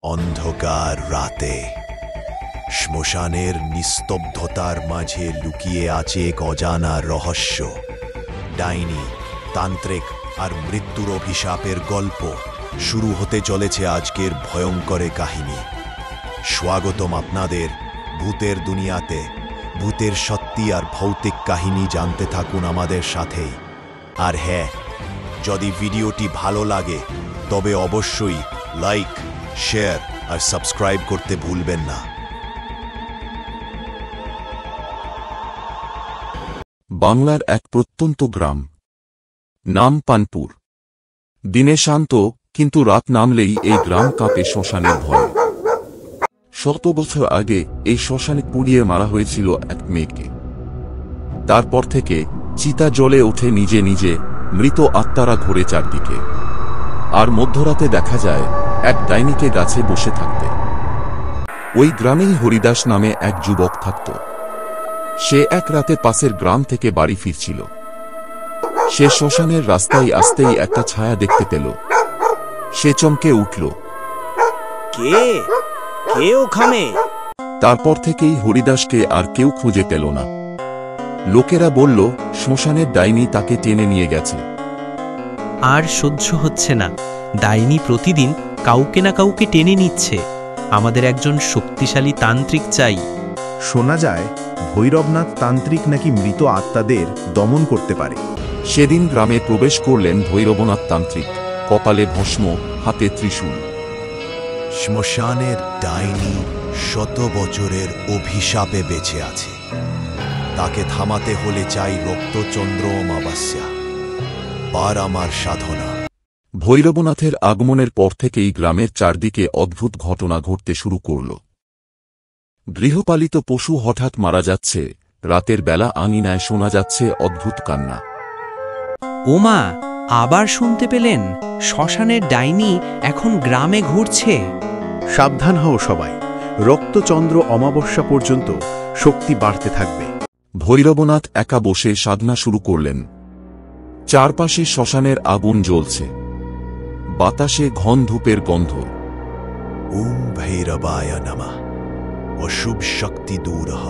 অন্ধকার রাতে শ্মশানের নিস্তব্ধতার মাঝে লুকিয়ে আছে এক অজানা রহস্য। ডাইনি, তান্ত্রিক আর মৃত্যুর অভিশাপের গল্প শুরু হতে চলেছে আজকের ভয়ঙ্কর কাহিনী। স্বাগতম আপনাদের ভূতের দুনিয়াতে। ভূতের সত্যি আর ভৌতিক কাহিনী জানতে থাকুন আমাদের সাথেই। আর হ্যাঁ, যদি ভিডিওটি ভালো লাগে তবে অবশ্যই লাইক, শেয়ার আর সাবস্ক্রাইব করতে ভুলবেন না। বাংলার এক প্রত্যন্ত গ্রাম, নাম পানপুর। দিনে শান্ত, কিন্তু রাত নামলেই এই গ্রাম কাঁপে শ্মশানের ভয়ে। শত বছর আগে এই শ্মশানে পুড়িয়ে মারা হয়েছিল এক মেয়েকে। তারপর থেকে চিতা জ্বলে ওঠে নিজে নিজে, মৃত আত্মারা ঘোরে চারদিকে। আর মধ্যরাতে দেখা যায় এক ডাইনিকে গাছে বসে থাকতে। ওই গ্রামেই হরিদাস নামে এক যুবক থাকত। সে এক রাতে পাশের গ্রাম থেকে বাড়ি ফিরছিল। সে শ্মশানের রাস্তায় আসতেই একটা ছায়া দেখতে পেল। সে চমকে উঠল, কে কে ওখানে? তারপর থেকেই হরিদাসকে আর কেউ খুঁজে পেল না। লোকেরা বলল শ্মশানের ডাইনি তাকে টেনে নিয়ে গেছে। আর সহ্য হচ্ছে না, ডাইনি প্রতিদিন কাউকে না কাউকে টেনে নিচ্ছে। আমাদের একজন শক্তিশালী তান্ত্রিক চাই। শোনা যায় ভৈরবনাথ তান্ত্রিক নাকি মৃত আত্মাদের দমন করতে পারে। সেদিন গ্রামে প্রবেশ করলেন ভৈরবনাথ তান্ত্রিক, কপালে ভস্ম, হাতে ত্রিশূল। শ্মশানের ডাইনি শত বছরের অভিশাপে বেঁচে আছে। তাকে থামাতে হলে চাই রক্তচন্দ্র অমাবস্যা, পার আমার সাধনা। ভৈরবনাথের আগমনের পর থেকেই গ্রামের চারদিকে অদ্ভুত ঘটনা ঘটতে শুরু করল। গৃহপালিত পশু হঠাৎ মারা যাচ্ছে, রাতের বেলা আঙিনায় শোনা যাচ্ছে অদ্ভুত কান্না। ওমা, আবার শুনতে পেলেন? শ্মশানের ডাইনি এখন গ্রামে ঘুরছে। সাবধান হও সবাই, রক্তচন্দ্র অমাবস্যা পর্যন্ত শক্তি বাড়তে থাকবে। ভৈরবনাথ একা বসে সাধনা শুরু করলেন। চারপাশে শ্মশানের আগুন জ্বলছে, বাতাসে ঘন ধূপের গন্ধ। ওম ভৈরবায় নমঃ। অশুভ শক্তি দূরঃ,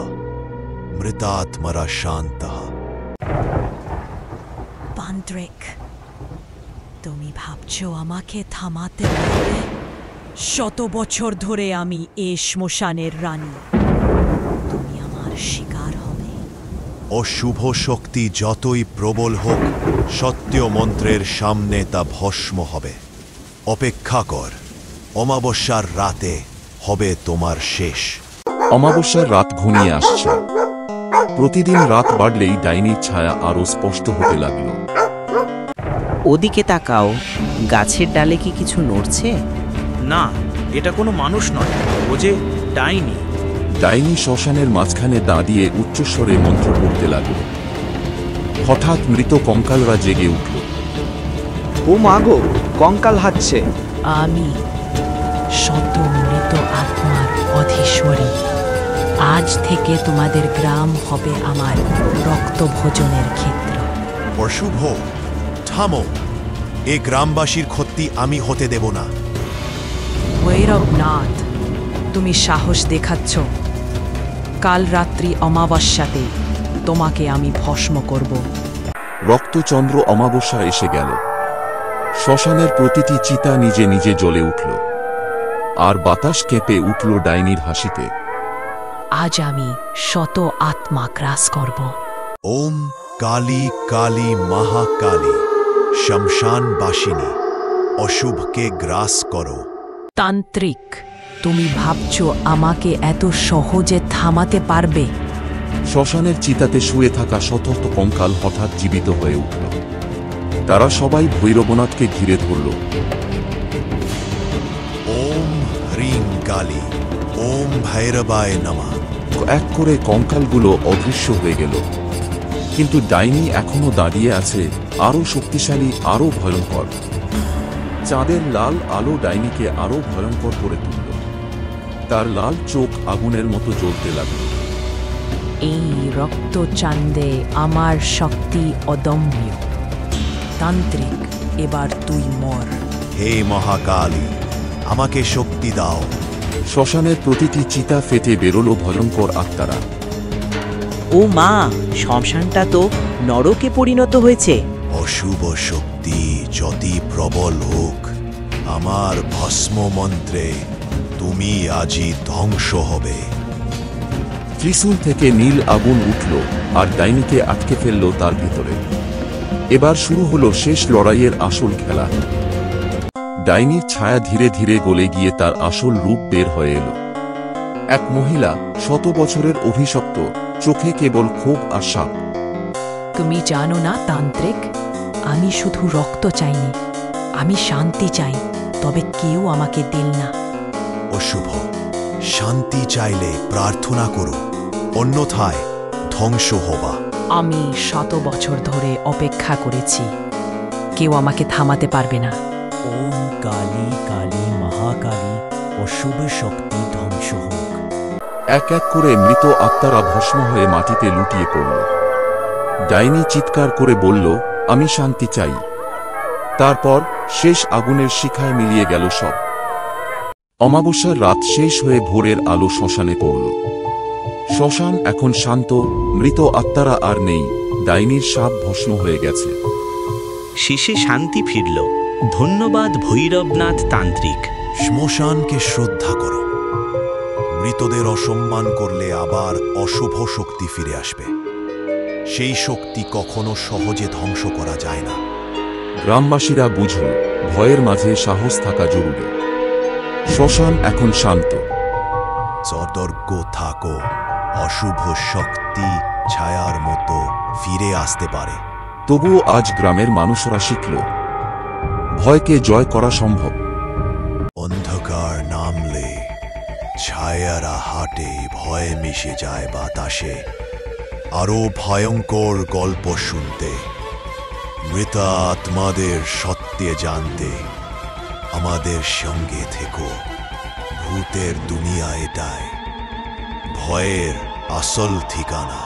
মৃতাত্মরা শান্তঃ। তান্ত্রিক, তুমি ভাবছো আমাকে থামাতে পারবে? শত বছর ধরে আমি এ শ্মশানের রানী। তুমি আমার শিকার হবে। অশুভ শক্তি যতই প্রবল হোক, সত্য মন্ত্রের সামনে তা ভস্ম হবে। অপেক্ষা কর, অমাবস্যার রাতে হবে তোমার শেষ। অমাবস্যার রাত ঘনিয়ে আসছে। প্রতিদিন রাত বাড়লেই ডাইনির ছায়া আরো স্পষ্ট হতে লাগল। ওদিকে তাকাও, গাছের ডালে কি কিছু নড়ছে? না, এটা কোনো মানুষ নয়, ও যে ডাইনি। ডাইনি শ্মশানের মাঝখানে দাঁড়িয়ে উচ্চস্বরে মন্ত্র পড়তে লাগল। হঠাৎ মৃত কঙ্কালরা জেগে উঠল। ও মাগো, কঙ্কাল হাঁটছে। আমি শত মৃত আত্মার অধীশ্বরী। আজ থেকে তোমাদের গ্রাম হবে আমার রক্তভোজনের ক্ষেত্র। অশুভ, থামো। এ গ্রামবাসীর ক্ষতি আমি হতে দেব না। ভৈরবনাথ, তুমি সাহস দেখাচ্ছ। কাল রাত্রি অমাবস্যাতে তোমাকে আমি ভস্ম করব। রক্তচন্দ্র অমাবস্যা এসে গেল। শ্মশানের প্রতিটি চিতা নিজে নিজে জ্বলে উঠল, আর বাতাস কেঁপে উঠল ডাইনির হাসিতে। আজ আমি শত আত্মা গ্রাস করব। ওম কালী কালী মহাকালী, শ্মশানবাসিনী, অশুভকে গ্রাস করো। তান্ত্রিক, তুমি ভাবছো আমাকে এত সহজে থামাতে পারবে? শ্মশানের চিতাতে শুয়ে থাকা শত কঙ্কাল হঠাৎ জীবিত হয়ে উঠল। তারা সবাই ভৈরবনাথকে ঘিরে ধরল। ওম হ্রিং কালী, ওম ভৈরবায় নমঃ। এক করে কঙ্কালগুলো অদৃশ্য হয়ে গেল, কিন্তু ডাইনি এখনো দাঁড়িয়ে আছে, আরো শক্তিশালী, আরো ভয়ঙ্কর। চাঁদের লাল আলো ডাইনিকে আরো ভয়ঙ্কর করে তুলল। তার লাল চোখ আগুনের মতো জ্বলতে লাগল। এই রক্তচাঁদে আমার শক্তি অদম্য। তান্ত্রিক, এবার তুই মর। হে মহাকালী, আমাকে শক্তি দাও। শ্মশানের প্রতিটি চিতা ফেটে বেরোল ভয়ঙ্কর আত্মারা। ও মা, শ্মশানটা তো নরকে পরিণত হয়েছে। অশুভ শক্তি যতই প্রবল হোক, আমার ভস্ম মন্ত্রে তুমি আজই ধ্বংস হবে। ত্রিশূল থেকে নীল আগুন উঠল আর ডাইনিকে আটকে ফেলল তার ভিতরে। এবার শুরু হলো শেষ লড়াইয়ের আসল খেলা। ডাইনির ছায়া ধীরে ধীরে গলে গিয়ে তার আসল রূপ বের হয়ে এলো। এক মহিলা, 100 বছরের অভিশপ্ত, চোখে কেবল ক্ষোভ আর সাপ। তুমি জানো না তান্ত্রিক, আমি শুধু রক্ত চাইনি, আমি শান্তি চাই, তবে কেউ আমাকে দিল না। অশুভ, শান্তি চাইলে প্রার্থনা করো, অন্যথায় ধ্বংস হবা। আমি 100 বছর ধরে অপেক্ষা করেছি, কেউ আমাকে থামাতে পারবে না। ওম কালী কালী মহাকালী, অশুভ শক্তি ধ্বংস হোক। এক এক করে মৃত আত্মারা ভস্ম হয়ে মাটিতে লুটিয়ে পড়ল। ডাইনি চিৎকার করে বলল, আমি শান্তি চাই। তারপর শেষ আগুনের শিখায় মিলিয়ে গেল সব। অমাবস্যার রাত শেষ হয়ে ভোরের আলো শ্মশানে পড়ল। শ্মশান এখন শান্ত, মৃত আত্মারা আর নেই, ডাইনির সাপ ভস্ম হয়ে গেছে। শেষে শান্তি ফিরল। ধন্যবাদ ভৈরবনাথ তান্ত্রিক। শ্মশানকে শ্রদ্ধা করো, মৃতদের অসম্মান করলে আবার অশুভ শক্তি ফিরে আসবে। সেই শক্তি কখনো সহজে ধ্বংস করা যায় না। গ্রামবাসীরা বুঝল, ভয়ের মাঝে সাহস থাকা জরুরি। শ্মশান এখন শান্ত। সতর্ক থাকো, অশুভ শক্তি ছায়ার মতো ফিরে আসতে পারে। তবুও আজ গ্রামের মানুষরা শিখল, ভয়কে জয় করা সম্ভব। অন্ধকার নামলে ছায়ারা হাটে, ভয়ে মিশে যায় বাতাসে। আরো ভয়ঙ্কর গল্প শুনতে, মৃত আত্মাদের সত্যে জানতে আমাদের সঙ্গে থেকো। ভূতের দুনিয়া এটাই, ভয়ের আসল ঠিকানা।